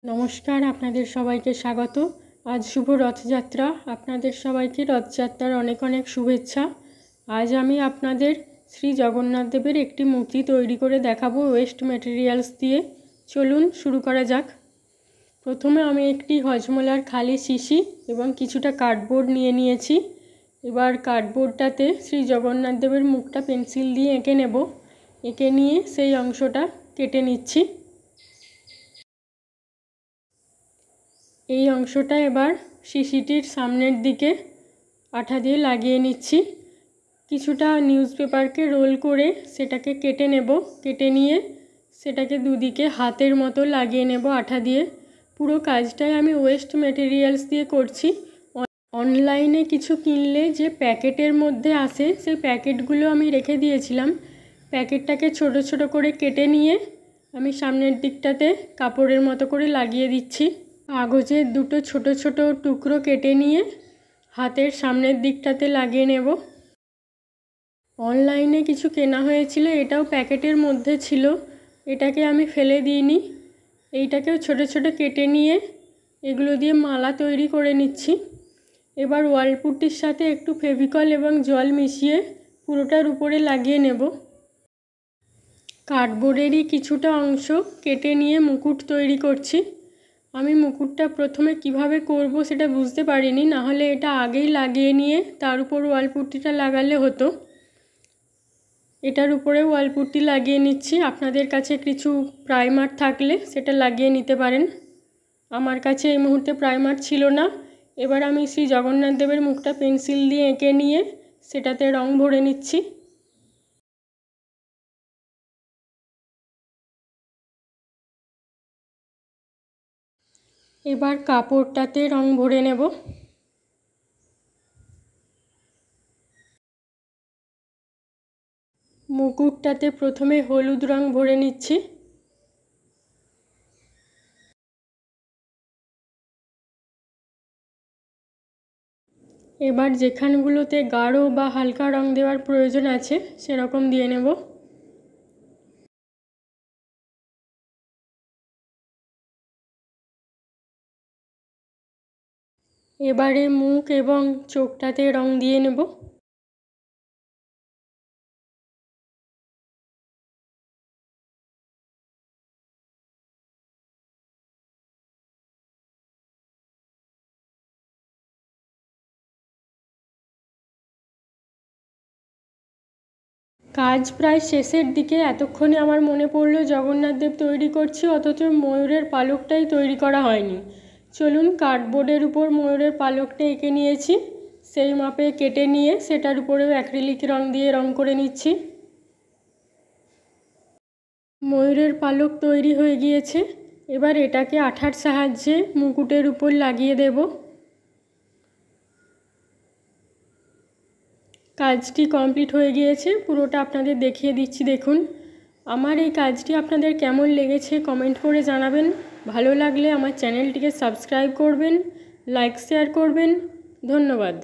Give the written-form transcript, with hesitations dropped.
নমস্কার, আপনাদের সবাইকে স্বাগত। আজ শুভ রথযাত্রা। আপনাদের সবাইকে রথযাত্রার অনেক অনেক শুভেচ্ছা। আজ আমি আপনাদের শ্রী জগন্নাথ দেবের একটি মূর্তি তৈরি করে দেখাবো ওয়েস্ট ম্যাটেরিয়ালস দিয়ে। চলুন শুরু করা যাক। প্রথমে আমি একটি হজমোলার খালি শিশি এবং কিছুটা কার্ডবোর্ড নিয়ে নিয়েছি। এবার কার্ডবোর্ডটাতে শ্রী জগন্নাথ দেবের মুখটা পেন্সিল দিয়ে এঁকে নেব। এঁকে নিয়ে সেই অংশটা কেটে নিচ্ছি। এই অংশটা এবার শিশিটির সামনের দিকে আঠা দিয়ে লাগিয়ে নিচ্ছি। কিছুটা নিউজ পেপারকে রোল করে সেটাকে কেটে নেব। কেটে নিয়ে সেটাকে দুদিকে হাতের মতো লাগিয়ে নেব আঠা দিয়ে। পুরো কাজটাই আমি ওয়েস্ট ম্যাটেরিয়ালস দিয়ে করছি। অনলাইনে কিছু কিনলে যে প্যাকেটের মধ্যে আসে সেই প্যাকেটগুলো আমি রেখে দিয়েছিলাম। প্যাকেটটাকে ছোট ছোট করে কেটে নিয়ে আমি সামনের দিকটাতে কাপড়ের মতো করে লাগিয়ে দিচ্ছি। কাগজের দুটো ছোট ছোট টুকরো কেটে নিয়ে হাতের সামনের দিকটাতে লাগিয়ে নেব। অনলাইনে কিছু কেনা হয়েছিল, এটাও প্যাকেটের মধ্যে ছিল, এটাকে আমি ফেলে দিইনি। এইটাকেও ছোট ছোট কেটে নিয়ে এগুলো দিয়ে মালা তৈরি করে নিচ্ছি। এবার ওয়ালপুট্টির সাথে একটু ফেভিকল এবং জল মিশিয়ে পুরোটার উপরে লাগিয়ে নেব। কার্ডবোর্ডেরই কিছুটা অংশ কেটে নিয়ে মুকুট তৈরি করছি। আমি মুকুটটা প্রথমে কিভাবে করব সেটা বুঝতে পারিনি, না হলে এটা আগেই লাগিয়ে নিয়ে তার উপর ওয়ালপুট্টিটা লাগালে হতো। এটার উপরে ওয়ালপুট্টি লাগিয়ে নিচ্ছি। আপনাদের কাছে কিছু প্রাইমার থাকলে সেটা লাগিয়ে নিতে পারেন। আমার কাছে এই মুহূর্তে প্রাইমার ছিল না। এবার আমি শ্রী জগন্নাথ দেবের মুখটা পেন্সিল দিয়ে এঁকে নিয়ে সেটাতে রং ভরে নিচ্ছি। এবার কাপড়টাতে রং ভরে নেব। মুকুটটাতে প্রথমে হলুদ রং ভরে নিচ্ছি। এবার যেখানগুলোতে গাঢ় বা হালকা রং দেওয়ার প্রয়োজন আছে সেরকম দিয়ে নেব। এবারে মুখ এবং চোখটাতে রং দিয়ে নেব। কাজ প্রায় শেষের দিকে। এতক্ষণে আমার মনে পড়লো জগন্নাথ দেব তৈরি করছি, অথচ ময়ূরের পালকটাই তৈরি করা হয়নি। চলুন, কার্ডবোর্ডের উপর ময়ূরের পালকটা এঁকে নিয়েছি, সেই মাপে কেটে নিয়ে সেটার উপরেও অ্যাক্রিলিক রং দিয়ে রং করে নিচ্ছি। ময়ূরের পালক তৈরি হয়ে গিয়েছে। এবার এটাকে আঠার সাহায্যে মুকুটের উপর লাগিয়ে দেব। কাজটি কমপ্লিট হয়ে গিয়েছে, পুরোটা আপনাদের দেখিয়ে দিচ্ছি। দেখুন, আমার এই কাজটি আপনাদের কেমন লেগেছে কমেন্ট করে জানাবেন। ভালো লাগলে আমার চ্যানেলটিকে সাবস্ক্রাইব করবেন, লাইক শেয়ার করবেন। ধন্যবাদ।